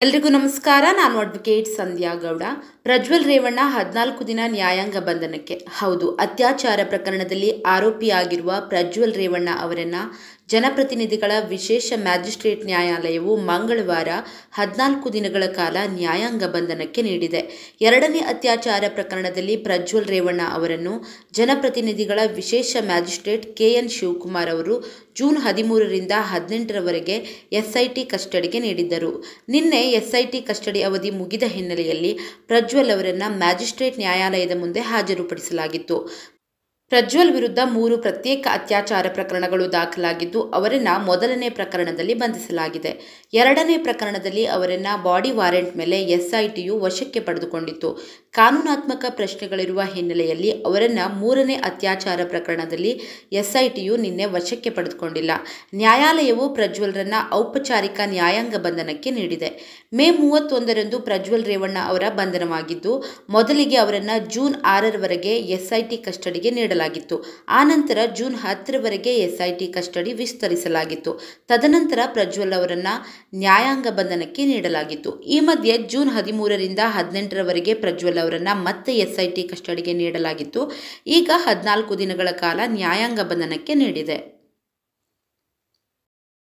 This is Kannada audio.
ಎಲ್ರಿಗೂ ನಮಸ್ಕಾರ. ನಾನು ಅಡ್ವೊಕೇಟ್ ಸಂಧ್ಯಾ ಗೌಡ. ಪ್ರಜ್ವಲ್ ರೇವಣ್ಣ 14 ದಿನ ನ್ಯಾಯಾಂಗ ಬಂಧನಕ್ಕೆ. ಹೌದು, ಅತ್ಯಾಚಾರ ಪ್ರಕರಣದಲ್ಲಿ ಆರೋಪಿಯಾಗಿರುವ ಪ್ರಜ್ವಲ್ ರೇವಣ್ಣ ಅವರನ್ನು ಜನಪ್ರತಿನಿಧಿಗಳ ವಿಶೇಷ ಮ್ಯಾಜಿಸ್ಟ್ರೇಟ್ ನ್ಯಾಯಾಲಯವು ಮಂಗಳವಾರ 14 ದಿನಗಳ ಕಾಲ ನ್ಯಾಯಾಂಗ ಬಂಧನಕ್ಕೆ ನೀಡಿದೆ. ಎರಡನೇ ಅತ್ಯಾಚಾರ ಪ್ರಕರಣದಲ್ಲಿ ಪ್ರಜ್ವಲ್ ರೇವಣ್ಣ ಅವರನ್ನು ಜನಪ್ರತಿನಿಧಿಗಳ ವಿಶೇಷ ಮ್ಯಾಜಿಸ್ಟ್ರೇಟ್ ಕೆಎನ್ ಶಿವಕುಮಾರ್ ಅವರು ಜೂನ್ 13ರಿಂದ 18ರವರೆಗೆ ಎಸ್ಐಟಿ ಕಸ್ಟಡಿಗೆ ನೀಡಿದ್ದರು. ನಿನ್ನೆ ಎಸ್ಐಟಿ ಕಸ್ಟಡಿ ಅವಧಿ ಮುಗಿದ ಹಿನ್ನೆಲೆಯಲ್ಲಿ ಪ್ರಜ್ವಲ್ ಅವರನ್ನು ಮ್ಯಾಜಿಸ್ಟ್ರೇಟ್ ನ್ಯಾಯಾಲಯದ ಮುಂದೆ ಹಾಜರುಪಡಿಸಲಾಗಿತ್ತು. ಪ್ರಜ್ವಲ್ ವಿರುದ್ಧ 3 ಪ್ರತ್ಯೇಕ ಅತ್ಯಾಚಾರ ಪ್ರಕರಣಗಳು ದಾಖಲಾಗಿದ್ದು, ಅವರನ್ನು ಮೊದಲನೇ ಪ್ರಕರಣದಲ್ಲಿ ಬಂಧಿಸಲಾಗಿದೆ. ಎರಡನೇ ಪ್ರಕರಣದಲ್ಲಿ ಅವರನ್ನು ಬಾಡಿ ವಾರೆಂಟ್ ಮೇಲೆ ಎಸ್ಐಟಿಯು ವಶಕ್ಕೆ ಪಡೆದುಕೊಂಡಿತ್ತು. ಕಾನೂನಾತ್ಮಕ ಪ್ರಶ್ನೆಗಳಿರುವ ಹಿನ್ನೆಲೆಯಲ್ಲಿ ಅವರನ್ನು 3ನೇ ಅತ್ಯಾಚಾರ ಪ್ರಕರಣದಲ್ಲಿ ಎಸ್ಐಟಿಯು ನಿನ್ನೆ ವಶಕ್ಕೆ ಪಡೆದುಕೊಂಡಿಲ್ಲ. ನ್ಯಾಯಾಲಯವು ಪ್ರಜ್ವಲ್ರನ್ನ ಔಪಚಾರಿಕ ನ್ಯಾಯಾಂಗ ಬಂಧನಕ್ಕೆ ನೀಡಿದೆ. ಮೇ 31ರಂದು ಪ್ರಜ್ವಲ್ ರೇವಣ್ಣ ಅವರ ಬಂಧನವಾಗಿದ್ದು, ಮೊದಲಿಗೆ ಅವರನ್ನು ಜೂನ್ 6ರವರೆಗೆ ಎಸ್ಐಟಿ ಕಸ್ಟಡಿಗೆ ನೀಡಲಾಗಿತ್ತು. ಆನಂತರ ಜೂನ್ 10ರವರೆಗೆ ಎಸ್ಐಟಿ ಕಸ್ಟಡಿ ವಿಸ್ತರಿಸಲಾಗಿತ್ತು. ತದನಂತರ ಪ್ರಜ್ವಲ್ ಅವರನ್ನು ನ್ಯಾಯಾಂಗ ಬಂಧನಕ್ಕೆ ನೀಡಲಾಗಿತ್ತು. ಈ ಮಧ್ಯೆ ಜೂನ್ 13ರಿಂದ 18ರವರೆಗೆ ಪ್ರಜ್ವಲ್ ಅವರನ್ನು ಮತ್ತೆ ಎಸ್ಐಟಿ ಕಸ್ಟಡಿಗೆ ನೀಡಲಾಗಿತ್ತು. ಈಗ 14 ದಿನಗಳ ಕಾಲ ನ್ಯಾಯಾಂಗ ಬಂಧನಕ್ಕೆ ನೀಡಿದೆ.